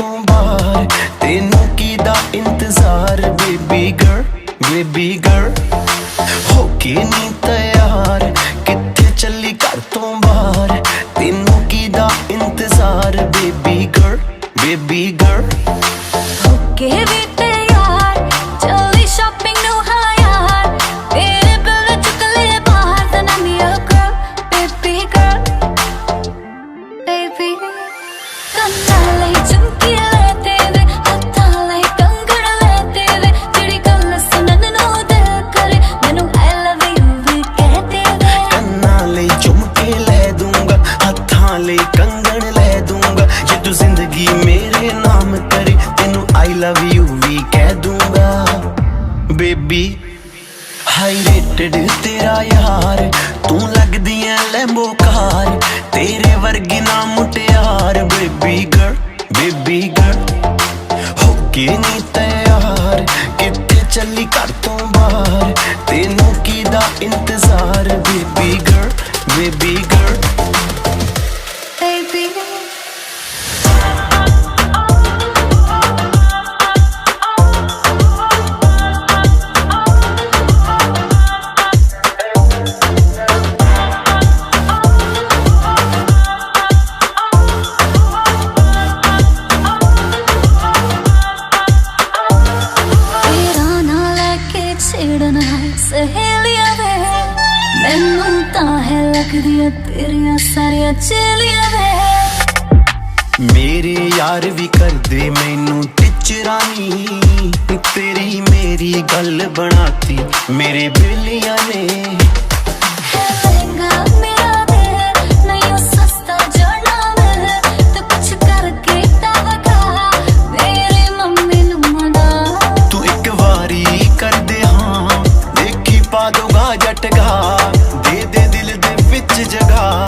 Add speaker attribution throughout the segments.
Speaker 1: ਤੋਂ ਬਾਹਰ ਤੈਨੂੰ ਕੀ ਦਾ ਇੰਤਜ਼ਾਰ ਬੇਬੀ ਗਰਲ ਹੋ ਕੇ ਨੀ ਤਿਆਰ ਕਿੱਥੇ ਚੱਲੀ ਘਰ ਤੋਂ ਬਾਹਰ ਤੈਨੂੰ ਕੀ ਦਾ ਇੰਤਜ਼ਾਰ ਬੇਬੀ ਗਰਲ
Speaker 2: ਹੋ ਕੇ ਵੀ ਤਿਆਰ ਚੱਲੀ ਸ਼ਾਪਿੰਗ ਨੂੰ ਹਾਂ ਯਾਰ ਤੇਰੇ ਬਿੱਲ ਚੁੱਕ ਲੈ ਬਾਹਰ ਤਾਂ ਨਾ ਮੀ ਬੇਬੀ ਕੰਨਾਂ ਲਈ ਝੁਮਕੀ ਲੈ ਤੇਰੇ ਹੱਥਾਂ ਲਈ ਕੰਗਣ ਲੈ ਤੇਰੇ ਜਿਹੜੀ ਗੱਲ ਸੁਣਨ ਨੂੰ ਦਿਲ ਕਰੇ ਮੈਨੂੰ I love you ਵੀ ਕਹਿ ਤੇਰੇ
Speaker 1: ਕੰਨਾਂ ਲਈ ਝੁਮਕੇ ਲੈ ਦੂੰਗਾ ਹੱਥਾਂ ਲਈ ਕੰਗਣ ਲੈ ਦੂੰਗਾ ਜੇ ਤੂੰ ਜ਼ਿੰਦਗੀ ਮੇਰੇ ਨਾਮ ਕਰੇ ਤੈਨੂੰ I love you ਵੀ ਕਹਿ ਦੂੰਗਾ ਬੇਬੀ ਹਾਈ ਰੇਟਡ ਤੇਰਾ ਯਾਰ ਤੂੰ ਲੱਗਦੀ ਐ ਲੈਂਬੋ ਕਾਰ ਤੇਰੇ ਵਰਗੀ ਨਾ ਮੁਟਿਆਰ ਬੇਬੀ ਗਰਲ ਹੋ ਕੇ ਨੀ ਤਿਆਰ ਕਿੱਥੇ ਚੱਲੀ ਘਰ ਤੋਂ ਬਾਹਰ ਤੈਨੂੰ ਕੀ ਦਾ ਇੰਤਜ਼ਾਰ ਬੇਬੀ ਗਰਲ
Speaker 2: baby ਛੇੜਨਾ ਸਹੇਲੀਆਂ ਵੇ ਮੈਨੂੰ ਤਾਂ ਹੈ ਲੱਗਦੀਆਂ ਤੇਰੀਆਂ ਸਾਰੀਆਂ ਚੇਲੀਆਂ ਵੇ
Speaker 1: ਮੇਰੇ ਯਾਰ ਵੀ ਕਰਦੇ ਮੈਨੂੰ ਟਿਚਰਾਨੀ ਤੇਰੀ ਮੇਰੀ ਗੱਲ ਬਣਾਤੀ ਮੇਰੇ ਬੇਲੀਆਂ ਨੇ ਜਟਗਾ ਦੇ ਦਿਲ ਦੇ ਵਿੱਚ ਜਗਾ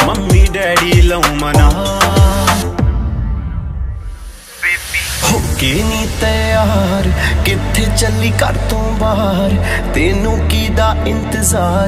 Speaker 1: ਮੰਮੀ ਡੈਡੀ ਲਉ ਮਨਾ ਹੋ ਕੇ ਨੀ ਤਿਆਰ ਕਿੱਥੇ ਚੱਲੀ ਘਰ ਤੋਂ ਬਾਹਰ ਤੈਨੂੰ ਕੀ ਦਾ ਇੰਤਜ਼ਾਰ